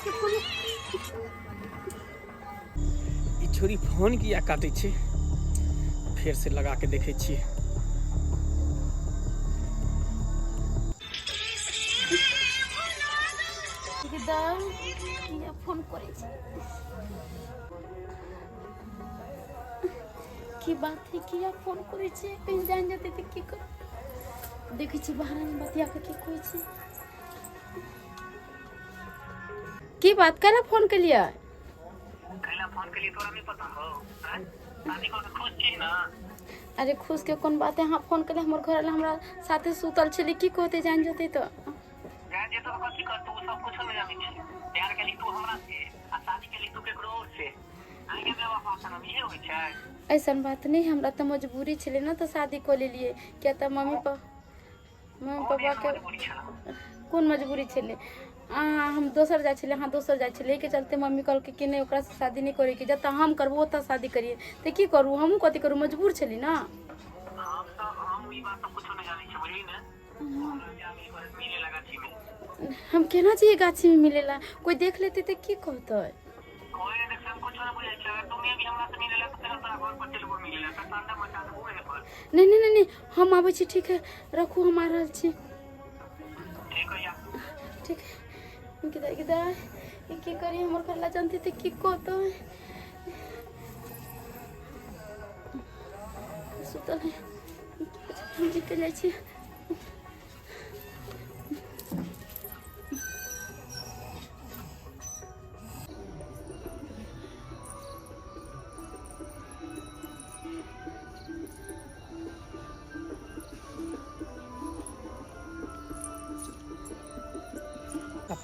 के फोन ई छोरी फोन किया काटे छे, फिर से लगा के देखे छिए। फोन करे छे की बात है, किया फोन करे छे, कहीं जान जाते तो की कर देखे छी बाहर में बतिया के की कोई छे। की बात करा फोन के लिए? कहला फोन के लिए तोरा नहीं पता हो? शादी को खुश छी ना? अरे खुश के कौन बात है? हाँ फोन के लिए हमर घर वाला हमरा साथे सुतल छले, की कहते जान जते तो जान जे तो कथि कर, तू सब कुछ नहीं जाने छी। प्यार के लिए तू हमरा से आ शादी के लिए तू केकरो और से आगे बेवफा सनम ये होय छै। ऐसा बात नहीं, हमरा तो मजबूरी छले ना तो शादी को ले लिए। क्या तो मम्मी पापा के कौन मजबूरी छले? हम दोसर जाय छले, हाँ दोसर जाय छले के चलते मम्मी कहल कि नहीं ओकरा से शादी नहीं करे के, जब हम करबो ओत शादी करिए तो की करू, हम कथि करू, मजबूर छली ना। हम ई बात तो कुछ नहीं जाने छी, बुझली ना? जाने पर मिले लगा छी में हम केना चाहिए गाछी में मिलेला, कोई देख लेते तो की कहते? कोई ने देख कुछ ना बुझाई छै। अगर तुम भी हमरा से मिलेला तो तेरा तोरा घर पर चलबो मिलेला त सांडा मचा दे बुझे पर। नहीं नहीं नहीं हम आबै छी, ठीक है रखू, हम आ रहल छी। ठीक है या ठीक है किदा की करी, हमर करला जानते तो की कहते सुतल है, हम जीते जाय छी।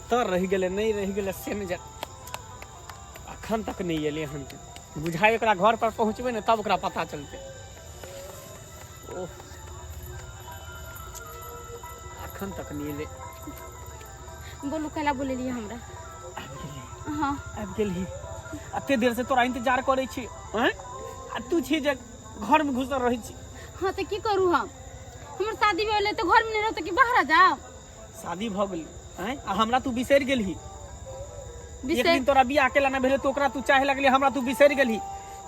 तर रह गए नहीं रह गए से न जा, अखन तक नहीं एले हन। बुझाई ओकरा घर पर पहुँचबे न तब ओकरा पता चलते। ओह अखन तक नहीं एले। बोलू कला बोले लिए हमरा? हाँ आबि गेली। अते देर से तोरा इंतजार करे छी, हैं? आ तू छी जे घर में घुसल रही छी। हाँ तो की करू, हम हमर शादी भेले तो घर में नहीं रहते कि बाहर जाओ? शादी भ गेली हैं आ हमरा तू बिसर गेलही। एक दिन तोरा बियाह केला न भेले तो ओकरा तू चाहे लगले, हमरा तू बिसर गेलही।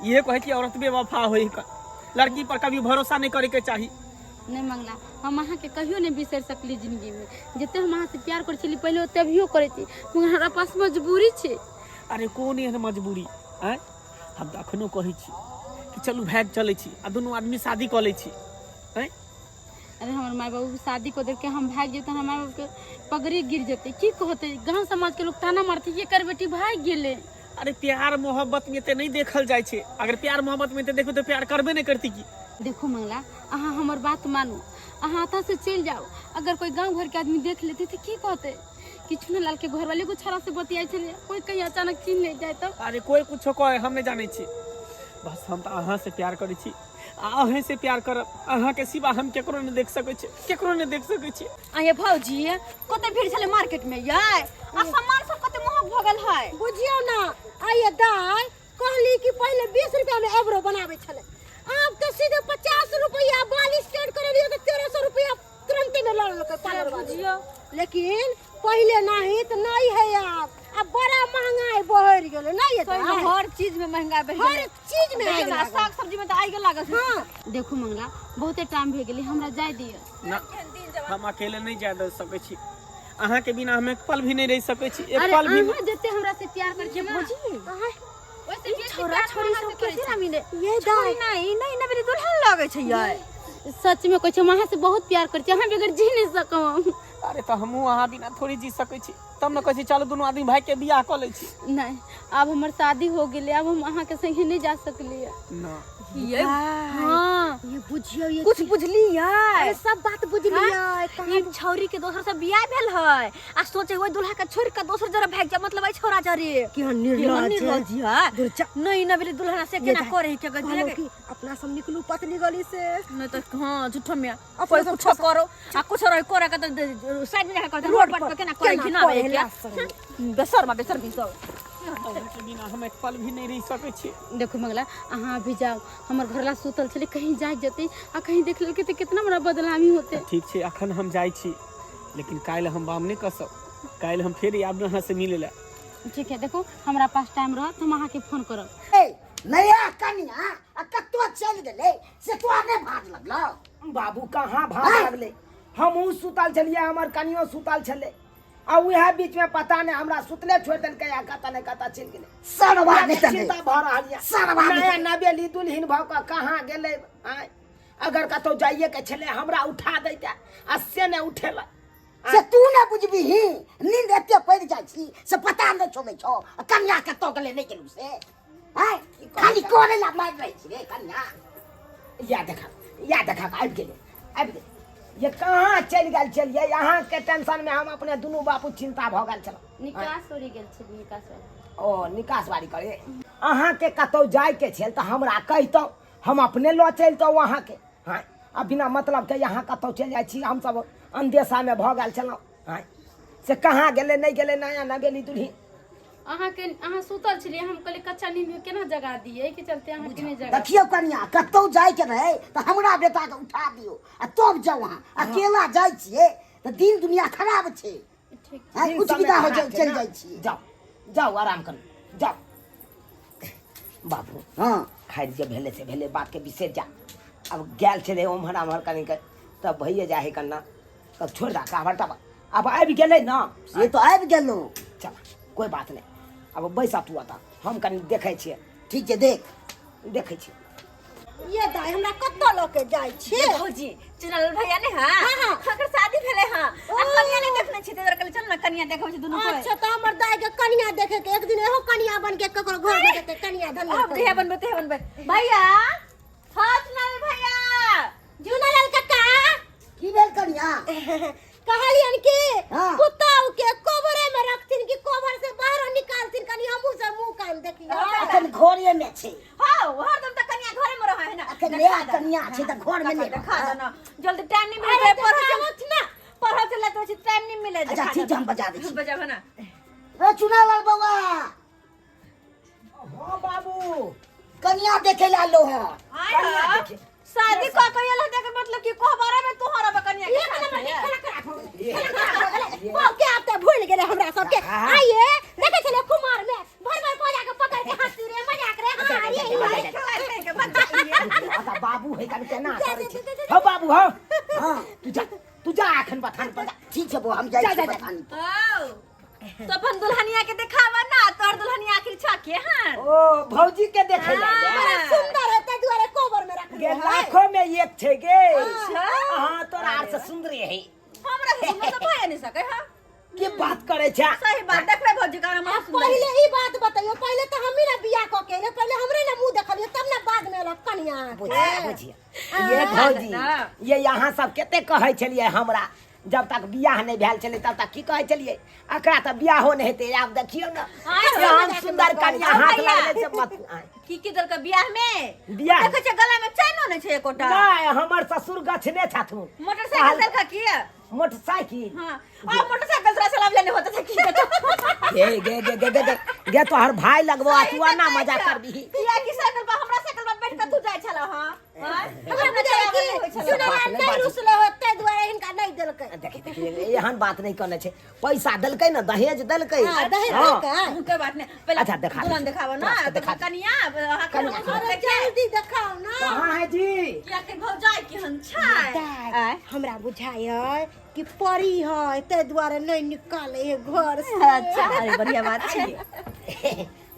ये कहे कि औरत बेवफा होई, लड़की पर कभी भरोसा नहीं करे के चाहिए। नहीं मंगला, हम अहाँ के कहियो नहीं बिसर सकली जिंदगी में। जिते हम अहाँ से प्यार कर छली पहले तभियो करे थी, मगर हमरा पास मजबूरी छे। अरे कोन एहन मजबूरी हैं? हम अखनो कहे छी कि चलू भाग चले छी आ दोनों आदमी शादी कर ले छी, हैं? अरे हमारे माँ बाबू शादी को देख के हम भाग जेते, हमारे बाबू के पगड़ी गिर जेते, की कहते गांव समाज के लोग ताना मारते, ये कर बेटी भाग गेले। अरे प्यार मोहब्बत में ते नहीं देखल जाय छे। अगर प्यार मोहब्बत में ते देखो तो प्यार करबे नहीं करती की। देखो मंगला, अहाँ हमर बात मानो, अहाँ आता से चल जाओ। अगर कोई गांव घर के आदमी देख लेते तो की कहते कि चुनलाल के घर वाले को छड़ा से बतियाई छले, कोई कहीं अचानक चिन्ह नहीं जाए तो? अरे कोई कुछ कहे हम नहीं जाने छी, बस हम तो अहाँ से प्यार करे छी, अहें से प्यार करब। अहाँ के सिवा हम केकरो नहीं देख सके छी, केकरो नहीं देख सके छी। आये भौजी कते भीड़ छले मार्केट में ये, आ सामान सब कते महंग भ गेल है, बुझियो ना। आये दाई कहली कि पहले 20 रुपया में एब्रो बनावे छले, अब तो सीधे 50 रुपया बाल स्ट्रेट करे लियो तो 1300 रुपया तुरंत में लड़ लके पार्लर बुझियो। लेकिन पहले नहीं तो नहीं है, अब बड़ा महंगाई बढ़ गेले नहीं है। तो हर चीज में महंगाई बढ़ गेले, हर चीज में साग सब्जी में तो आई गेल लागत। हां देखो मंगला, बहुते टाइम भे गेली, हमरा जाय दियो ना। हम अकेले नहीं जा दे सके छी, अहाँ के बिना हम एक पल भी नहीं रह सके छी। एक पल भी अहाँ जते हमरा से प्यार कर छी भौजी, वैसे ये छोरा छोरी सब कैसे ना मिले? ये दाई नहीं नहीं ना मेरे दुल्हन लागे छै ये। सच में कहै छी, वहां से बहुत प्यार कर छी, अहाँ बगैर जी नहीं सकम। अरे तो हमहू अहाँ बिना थोड़ी जी सके छी, तब न कहे छी चलो दोनों आदमी भाई के बियाह कर ले छी। नहीं अब हमर शादी हो गेले, अब हम अहाँ के संगे नहीं जा सकलिए ना। ये हाँ ये बुझियो, ये कुछ बुझली है, सब बात बुझली है। ये छौरी के दोसर से बियाह भेल है आ सोचे ओइ दुल्हा के छोड़ के दोसर जरा भाग जा, मतलब आई छोरा जरे की निर्लज है। नहीं ना मेरे दुल्हन से केना करे के गजले कि अपना सब निकलू पतली गली से, नहीं तो हां झूठो में अपन कुछ करो आ कुछ रह करे के तो साइड में जाके रोड पर केना करे कि ना बेसर भी सब के बिना हम एक पल भी नहीं रह सके छी। देखो मंगला, अहाँ भी जाओ, हमर घरला सुतल छले, कहीं जाय जते आ कहीं देख लेलके तो कितना बड़ा बदनामी होते। ठीक छे, अखन हम जाय छी, लेकिन काल हम बाम नहीं कसब, काल हम फिर आब अहाँ से मिले ला। ठीक है, देखो हमरा पास टाइम रह हम अहाँ के फोन करब। ए नया कन्या आ कत्तो चल गेले से तो आगे भाग लगलो। बाबू कहाँ भाग लगले, हमहू सुतल छलिए, हमर कनियो सुतल छले, आ उहे बीच में पता नहीं हमरा सुतले छोड़ देलकै आ कता ने कता चल गेले। सरवा ने चिंता भ रहल ये, सरवा ने नया नवेली दुल्हन भ क कहाँ गेले। आय अगर कतौ जाइए के छले हमरा उठा दैते आ से ने उठेला। से तू न बुझबी ही नींद एते पड़ जाय छी से पता न चले छो कन्या कत्तो गेले नहीं गेलू से। हाय खाली कोरे ला मार रही छी रे कन्या। या देखा आबि गेले ये कहाँ चल गेल छलिए। यहाँ के टेंशन में हम अपने दुनू बापू चिंता भ गेल छल। निकास हो गेल छै, निकास वाली। ओ निकास बारी करे अहाँ के कतौ जाय के छल तो हमरा कहितौ, हम अपने लो चलतौ वहाँ के। हाँ अब बिना मतलब के यहाँ कतौ चल जाइ छी, हम सब अंदेशा में भ गेल छलौ। हाँ से कहाँ गेले नहीं गेले नया नवेली दुल्हन। अहाँ सुतल छलिए, हम कहले कच्चा नींद में केना जगा दिए के चलते अहाँ के नहीं जगा। देखियो कन्या कत्तो जाय के रहे तो हमरा बेटा के उठा दियो आ तब जाओ वहां। अकेला जाय छिए तो दिन दुनिया खराब छे। ठीक हां कुछ विदा हो जाय चल जाय छिए। जाओ आराम करू जाओ। बाबू हां खैर जे भेले से भेले, बात के बिसर जा। अब गेल छले ओम्हर आम्हर कनी के तब भइए जा है कन्ना, तब छोड़ दा का बटा। अब आबि गेले ना ये तो आबि गेलो। चल कोई बात नहीं, अब बैसा तू आता हम कनी देखे छिए। ठीक है देखे छिए। ये दाई हमरा कत्तो लोके जाय छी। भौजी चुनल भैया ने हां अगर शादी भेले हां आ कन्या ने देखने छी तेरे कल चल ना कन्या देखै छी दुनू कोई। अच्छा तो हमर दाई के कन्या देखे के एक दिन एहो कन्या बन के ककरो घर में देखे कन्या धन। अब देह बनबे भैया। हां चुनल भैया जुनल काका की भेल कन्या कहलियन कि हाँ। कुत्ताओं के कोबरे में रखथिन कि कोबर से बाहर निकालथिन कनी हमहू से मुंह कान देखियो। अखन घरे में छे। हां हरदम त कन्या घरे में रहे है ना। अखन नया कन्या छे त घर में नहीं देखा दो ना, जल्दी टाइम नहीं मिले पढ़ो चलत ना, पढ़ो चला तो टाइम नहीं मिले। अच्छा ठीक है हम बजा दै छी। बजाबो ना। रे चुनालाल बाबा हां बाबू कन्या देखे ला लो है। आय शादी को कइला देख मतलब कि कोहबरे में तोहरा कन्या के साथ ओ के आते भूल गेले हमरा सब के। आइए देखे चले कुमार में भर भर कोजा के पकड़ के हंसी रे मजाक रे। हां ये के बताइए आता बाबू है कनी केना करे छी। हो बाबू हो हां तू जा अखन बथान पर जा। ठीक है वो हम जाय छी बतानी। तो अपन दुल्हनिया के दिखावा ना, तोर दुल्हनिया आखिर छके हां। ओ भौजी के देखे हाँ। ले सुंदर है ते दुआरे कोबर में रख गे लाखों में एक छे गे। अच्छा। हां तोरा आर से सुंदर है। हमरा से सुंदर तो भय नहीं सके हां। के बात करे छा। सही बात देखले भौजी का हम पहले ई बात बताइयो, पहले तो हम ही ना बियाह क के पहले हमरे ना मुंह देखलियो तब ना बाद में अलग कन्या। बुझिए ये भौजी ये यहाँ सब केते कहे छलिए हमरा, जब तक बियाह नहीं भेल छले तब तक की कहे छलिए अकरा त बियाह हो नहीं हेते। आब देखियो ना हम सुंदर कन्या हाथ लगले से मत की दल का बियाह में बियाह देखे छ गला में चैनो नहीं छै एकोटा। नहीं हमर ससुर गछने छथुन मोटरसाइकिल दल का की मोटरसाइकिल। हां अब मोटरसाइकिल से चलाव लेने होता था की गे तो हर भाई लगबो आ तू ना मजा करबी। या की साइकिल पर हमरा साइकिल पर बैठ के तू जाय छला हां। हमरा बुझाय कि सुनवा नहीं रुसले होते दुआरे इनका नहीं देलकै। देखिए एहन बात नहीं करने छे, पैसा दलकै ना दहेज दलकै। हां दहेज देलकै। कोई बात नहीं, पहले अच्छा देखा दुल्हन दिखावा ना, कन्या अरे जल्दी दिखाओ ना। कहां है जी या के भौजाई की हन छै। हमरा बुझाय कि परी है ते दुआरे नहीं निकाले है घर से। अच्छा अरे बढ़िया बात छै।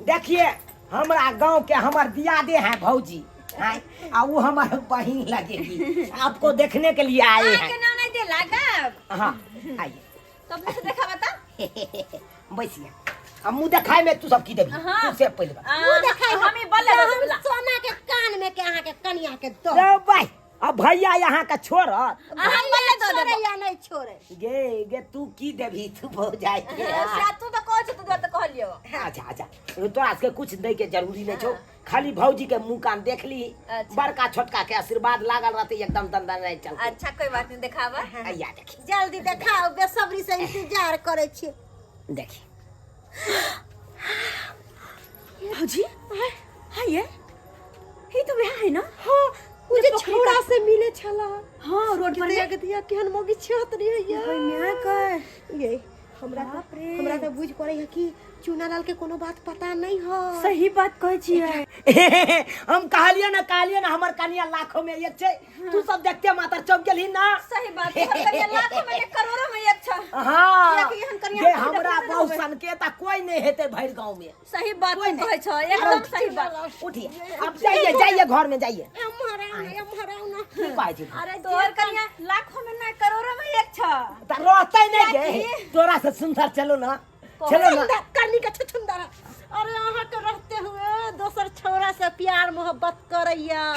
देखिए हमरा गांव के हमर दियादे हैं भौजी हैं आ वो हमारे बहन लगेगी, आपको देखने के लिए आए के हैं। ना नहीं दे लागा। हाँ आइए तब मुझे देखा बता। बैसिए अब मुँह देखाए में तू सब की देबी। हाँ। तू से पहले बता। मुंह देखाई हम ही बोले हम सोना के कान में के अहाँ के कन्या के दो। रे भाई अब भैया यहाँ का छोड़ हम बोले दो छोड़े देबो। या नहीं छोड़े। गे तू की देबी तू भौजाई के। तू तो कह छ तू तो कहलियो। अच्छा तो आज के कुछ दे के जरूरी नहीं छो, खाली भौजी के मुंह कान देख ली। अच्छा। बड़का छोटका के आशीर्वाद लागल रहते एकदम दंदन नहीं चल। अच्छा कोई बात नहीं, दिखावा। आइया देखी जल्दी दिखाओ, बेसब्री से इंतजार करे छी। देखी भौजी हां ये तो बियाह है ना। हां मुझे छोड़ा से मिले छला। हां रोड पर देख दिया केहन मोगी छत रही है कोई न्याय कर। ये हमरा तो बुझ पड़े है कि चुनालाल के कोनो बात पता नहीं हो। सही बात कहै छियै। हम कहलिए ना हमर कनिया लाखों में एक छे। तू सब देखते मातर चौक गेलही ना। सही बात है, कनिया लाखों में एक करोड़ों में एक छ। हां एक एहन कनिया ये हमरा बहु सन के ता कोई नहीं हेते भर गांव में। सही बात कहै छ, एकदम सही बात। उठिए अब जाइए घर में जाइए। की बात है? अरे तोर कनिया लाखों में ना करोड़ों में एक छ। ता रोते नहीं गे तोरा से सुंदर चलो ना कनी के छुंदर। अरे अहाँ के रहते हुए दोसर छोरा से प्यार मोहब्बत करैया।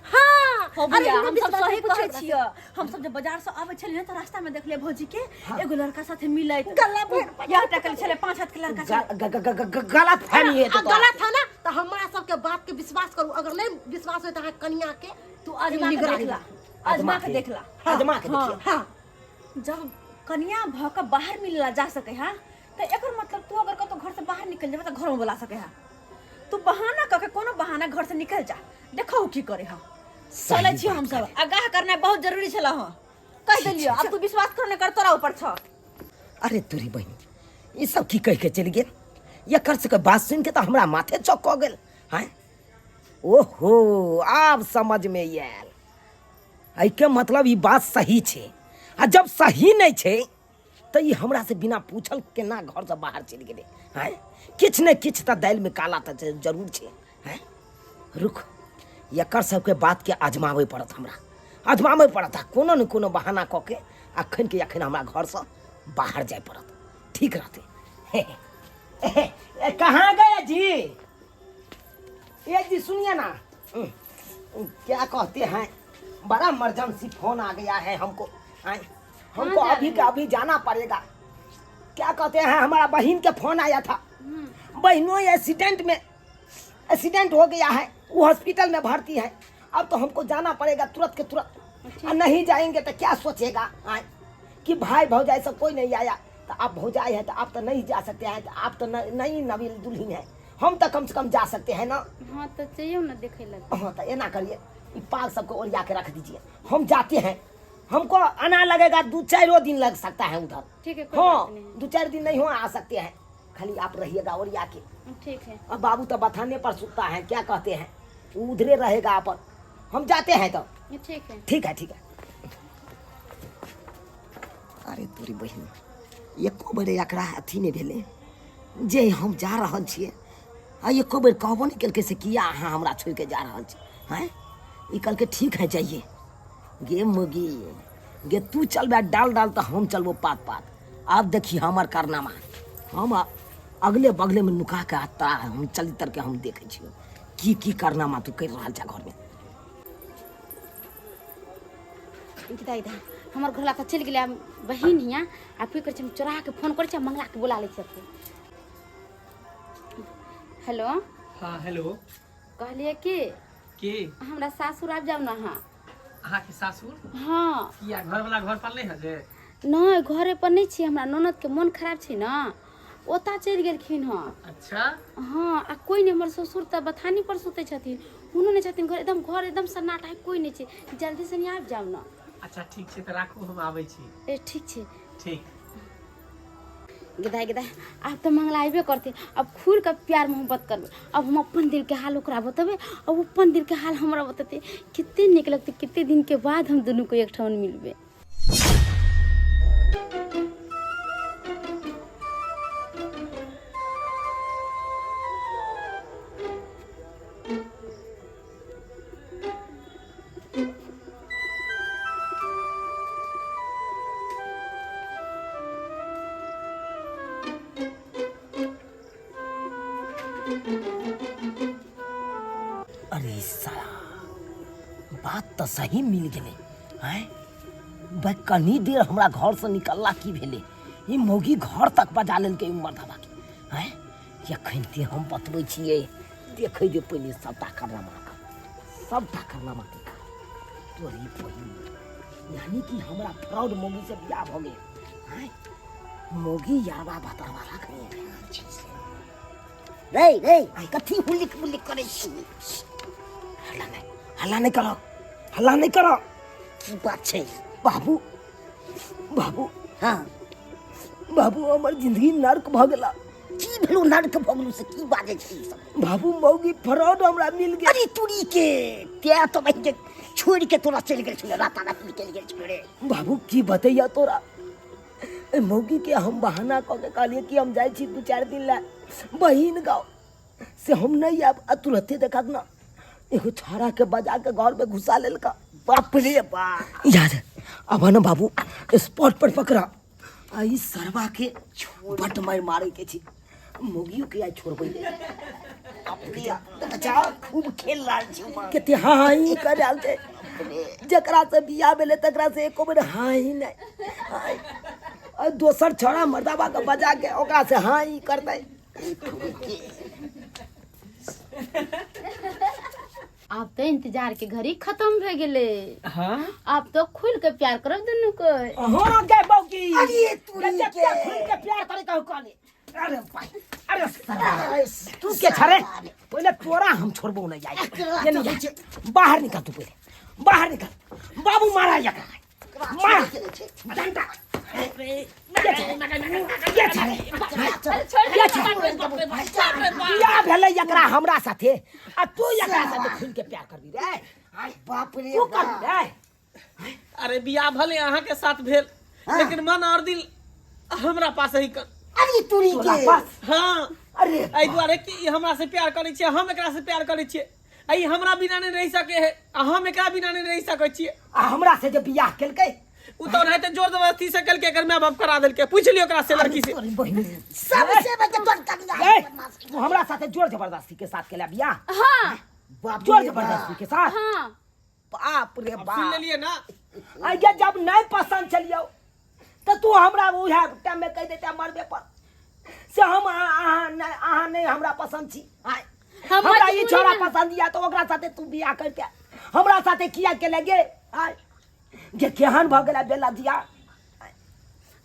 हाँ हो भैया हम सब सही कहै छियै। हम सब जब बाजार से आबै छलियै ना तो रास्ता में देखले भौजी के एगो लड़का साथे मिलैत गला भर या टकल छले 5 हाथ के लड़का छले। गलत फहमी है तो गलत है ना तो हमरा सब के बात के विश्वास करू। अगर नहीं विश्वास होय त अहाँ कन्या के तू आजमा के देखला, आजमा के देखला, आजमा के देखिए। हाँ जब कन्या भ के बाहर मिलला जा सके हा तो एकर मतलब तू अगर कतो घर से बाहर निकल जेबे तो घर में बुला सके हा। तू बहाना क के कोनो बहाना घर से निकल जा, देखो की करे हा। चले छी हम सब आगाह करना बहुत जरूरी छला ह। कह देलियो अब तू विश्वास करने कर तोरा ऊपर छ। अरे तोरी बहन ये सब की कह के चल गेल। ये कर सके बात सुन के तो हमरा माथे चौक हो गेल। हैं ओहो अब समझ में आयल। आई के मतलब ये बात सही छे। आ जब सही नहीं छे तो ये हमरा से बिना पूछल केना घर से बाहर चल गेले। हैं किछ ने किछ तो दाल में काला तो जरूर छे। हैं रुक यकर सबके बात के आजमावे पड़त। हमरा आजमावे पड़त कोनो न कोनो बहाना क के अखन के अखन हमरा घर से बाहर जाए पड़त। ठीक रहते। कहाँ गए जी? ये जी सुनिए ना क्या कहते हैं बड़ा इमरजेंसी फोन आ गया है हमको। हमको अभी का अभी जाना पड़ेगा। क्या कहते हैं हमारा बहन के फोन आया था। बहनों एक्सीडेंट हो गया है, वो हॉस्पिटल में भर्ती है। अब तो हमको जाना पड़ेगा तुरंत के तुरंत। नहीं जाएंगे तो क्या सोचेगा कि भाई भौजाई सब कोई नहीं आया तो आप भौजाई है तो आप तो नहीं जा सकते हैं। तो आप तो नहीं नवीन दुल्हन है, हम तो कम से कम जा सकते हैं ना। हाँ तो चाहिए ना देखे लगा। हाँ तो ये ना करिए, पाग सबको ओरिया के रख दीजिए। हम जाते हैं, हमको आना लगेगा 2-4 दिन लग सकता है उधर। ठीक है, कोई हाँ बात नहीं। 2-4 दिन नहीं हो आ सकते हैं, खाली आप रहिएगा ओरिया के। ठीक है। अब बाबू तो बथाने पर सुतता है, क्या कहते हैं उधरे रहेगा अपन। हम जाते हैं तो ठीक है। ठीक है ठीक है। अरे तोरी बहन एको बेर एकरा अथी नहीं भेले जे हम जा रहल छिए। आ एको बेर कहबो नहीं केलकै से किया अहाँ हमरा छोड़ के जा रहल छी। हैं ई कल के ठीक है जाइए। गे मुगी गे तू चलबे डाल तो हम चलबो पात। अब देखी हमार कारनामा। हम अगले बगले में नुका के आता हम चली तर के हम देखे छियो की कारनामा तू कर रहा जा घर में। इधर हमार घर ला चल गया बहन हिया आ फिर कर चोरा के फोन कर मंगला के बुला ले सबके। हेलो हाँ हेलो कहलिए कि हमरा सासुर आब जाओ ना। हाँ अहाँ के सासुर? हाँ किया घर वाला घर पर नहीं है जे? नहीं घरे पर नहीं छी, हमरा ननद के मन खराब छी ना, ओता चल गेलखिन। हाँ अच्छा हाँ आ कोई नहीं, हमर ससुर तो बथानी पर सुते छथिन, हुनो नहीं छथिन घर एकदम सन्नाटा है, कोई नहीं छै। जल्दी से आबि जाओ ना। अच्छा ठीक छै तो राखू हम आबै छी। ए ठीक छै। ठीक गिदाई आप तो मंगलाइबे करते, अब खुल कर प्यार मोहब्बत करबे। अब हम अपन दिल के हाल ओकरा बतेबे, अब अपन दिल के हाल हमरा बतेते। कितने निक लगते, कितने दिन के बाद हम दोनों को एक ठान मिलबे। अरे साला बात तो सही मिल गए हैं। कनी देर हमरा घर से निकलला की भेले ये मौगी घर तक बजा लेलकै मर्दवा के। हैं यखन ते हम बतबै छियै देखै जे पहिले सबटा करना माके तोरी पहिल यानी कि हमरा फ्रॉड मौगी से बियाह भ गेल। हैं मौगी यारवा भतरवा लागै रे आई कथी हुलिक करे छी। हल्ला नहीं करो की बात छै बाबू। हाँ बाबू हमर जिंदगी नर्क भ गेला। की भेलू नर्क भगलू से की बाजे छी ई सब? बाबू मौगी फ्रॉड हमरा मिल गेल। अरे तुरी के ते तो भाई के छोड़ के तोरा चल गेल छले, रात रात निकल गेल छले। बाबू की बतैया तोरा, ए मौगी के हम बहाना क के कहलिए कि हम जाय छी 2-4 दिन ला बहिन गाँव से, हम नहीं आब। तुरंते देखत ना एगो छाड़ा के बजा के घर में घुसा लेलका। बाप रे बाप। याद है अब ना बाबू स्पॉट पर पकड़ा आई सरवा के बट मार मारे के छी, मौगियो के आई छोड़बै। अपने बच्चा खूब खेल रहा छी केते हाई कर डाल दे, जकरा से बियाह भेले तकरा से एको बेर हाई नहीं। हाई दोसर छोड़ा मर्दाबा के बजा के ओकरा से हाई करतै। आप तो इंतजार के घड़ी खत्म भे गेले। हाँ आप तो खुल के प्यार करब दुनू को। हां गे बौकी, अरे तू खुल के प्यार करे कहू कहले। अरे भाई अरे सरवा तू के छरे पहले तोरा हम छोड़बो नहीं जाए। ये नहीं जाए, बाहर निकल तू, पहले बाहर निकल। बाबू मारा जका मार डंडा। ये छरे या भेले एकरा हमरा साथे, आ तू एकरा साथे खुल के प्यार करबी रे। बाप रे तू कर बाप। रे। अरे बियाह भले अहाँ के साथ भेल, लेकिन मन और दिल हमरा पास ही कर। अरे तुरी तोरा के पास हाँ अरे एहि दुआरे कि ई हमरा से प्यार करे छियै, हम एकरा से प्यार करे छियै। आई हमरा बिना नहीं रह सके है, आ हम एकरा बिना नहीं रह सके छियै। आ हमरा से जब बियाह केलकै उ तो रहते जोर जबरदस्ती से केलके, एकर माय बाप करा देलके। पूछ लियो ओकरा से, लड़की से। सबसे बड़े तोर कन्या ए, तू हमरा साथे जोर जबरदस्ती के साथ केला बियाह? हाँ बाप जोर रे जबरदस्ती बाप। के साथ? हाँ बाप रे सुन बाप। लेलिए ना। आगे जब नहीं पसंद चलियो तो तू हमरा उहे टाइम में कह देता मरबे पर से हम अहाँ नहीं हमरा पसंद छी। आय, हम हमरा ई मजबूरी छोरा में- पसंद या तो ओकरा साथे तू बियाह करके हमरा साथे किया के लगे। आय जे केहन भ गेला बेला दिया।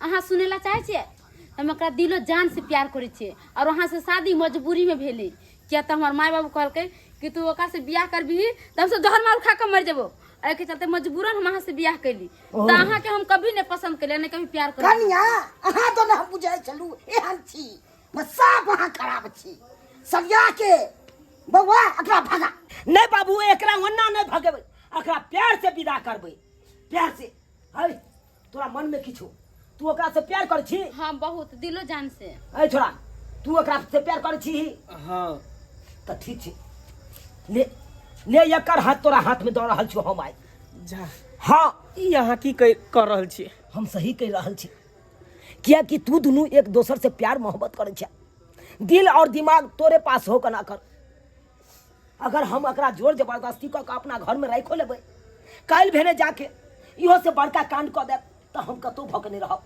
अहाँ सुनेला चाहे छियै? हम एकरा दिलो जान से प्यार करे छियै, और वहाँ से शादी मजबूरी में भेले। किया तो हमार माय बाबू कहलकै कि तू ओकरा से बियाह करबी तो हम सब जहर मार खा के मर जेबो। एहि के चलते मजबूरन हम अहाँ से बियाह कैली। तो अहाँ के हम कभी नहीं पसंद कैले, नहीं कभी प्यार कर। कन्या अहाँ तो ना बुझाई चलू एहन छी, मैं सब अहाँ खराब छी। सरिया के बउआ एकरा भगा। नहीं बाबू एकरा वन्ना नहीं भगेबै, एकरा प्यार से विदा करबै, प्यार से। है तोरा मन में किछो, तू ओकरा से प्यार कर छी? हाँ बहुत दिलो जान से। ऐ छोरा तू ओकरा से प्यार कर छी? हाँ तो ठीक छै, ले ले एकर हाथ तोरा हाथ में दऽ रहल छौ हम। आइ जा हाँ ई अहाँ की कर रहल छियै? हम सही कहि रहल छी, किया कि तू दुनू एक दोसर से प्यार मोहब्बत करे छै। दिल और दिमाग तोरे पास हो के ना कर। अगर हम एकरा जोर जबरदस्ती कऽ के अपना घर में राखो लेबै, काल्हि भेने जाके इहो से बड़का कांड कऽ देब तो हम कतौ भऽ नहीं रहब।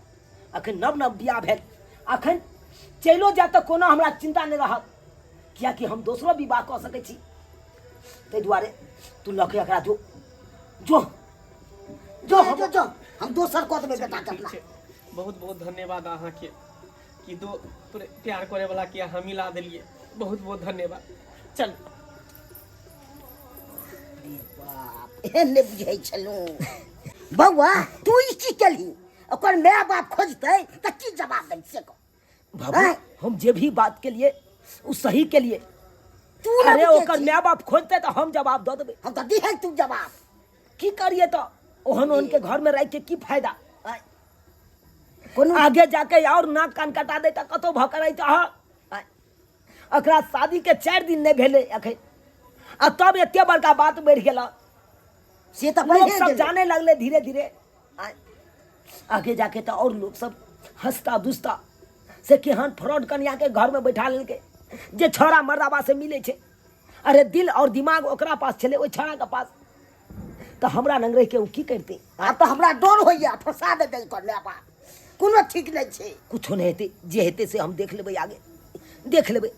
अखन नव नव बियाह भेल, अखन चलो जाए तो कोनो हमरा चिंता नहीं रहत, किया कि हम दोसरो विवाह कऽ सकै छी। ताहि दुआरे तू लऽ के एकरा जो जो जो हम दोसर कऽ देबै बेटा के अपना। बहुत बहुत धन्यवाद अहाँ के कि दो प्यार करे वाला के अहाँ मिला देलिए। बहुत बहुत धन्यवाद। चल बाप एहन नहीं बुझाई चलू। बउआ तू ई की केलही? ओकर माय बाप खोजतै त की जवाब दै से कह। बाबू हैं? हम जे भी बात के लिए उ सही के लिए। तू ना अरे बुझै ओकर छी। माय बाप खोजते तो हम जवाब दऽ देबै। हम तो दिहे तू जवाब। की करिए तो ओहन उनके घर में रह के की फायदा? आय, कोनो आगे जाके और नाक कान कटा दे तो कतौ भकराई चाह। एकरा शादी के 4 दिन नहीं भेले अखन, आ तब एते बड़का बात बढ़ गेला। से तो लोग पहिले सब गेलै। जाने लगले धीरे धीरे। आय, आगे जाके तो और लोग सब हंसता दुसता से केहन फ्रॉड कन्या के घर में बैठा लेलके, जे छोरा मर्दाबा से मिले छे। अरे दिल और दिमाग ओकरा पास छले, ओइ छोरा के पास। तो हमरा नंग रह के उ की करते? आब तो हमरा डर होइया फंसा दे दे कर लेबा। कोनो ठीक नहीं छे। कुछो नहीं हेते, जे हेते से हम देख लेबै। आगे देख लेबै।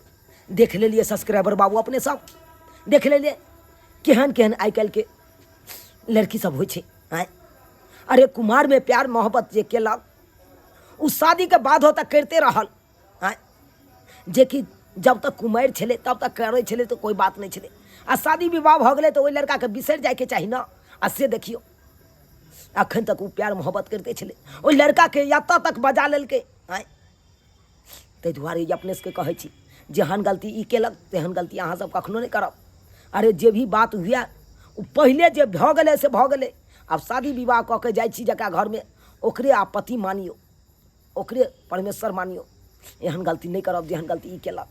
देख ले लिए सब्सक्राइबर बाबू अपने सब देख ले लिए केहन केहन आइ काल्हि के लड़की सब होइ छै। आय अरे कुमार में प्यार मोहब्बत जे केलक उ शादी के बाद हो तक करते रहल। आय जे कि जब तक कुमार छले तब तक करे छले तो कोई बात नहीं छले, आ शादी विवाह भ गेले तो ओइ लड़का के बिसर जाए के चाही ना। आ से देखियो अखन तक उ प्यार मोहब्बत करते छले, ओइ लड़का के यात्रा तक बजा लेलके। आँय ताहि दुआरे ई अपने सबके कहै छी जेहन गलती ई केलक तेहन गलती अहाँ सब कखनो नहीं करब। अरे जे भी बात हुए ओ पहिले जे भऽ गेलै से भऽ गेलै। आब शादी विवाह कऽ के जाइ छी जकरा घरमे ओकरे आप पति मानियो, ओकरे परमेश्वर मानियो। एहन गलती नहीं करब जेहन गलती ई केलक।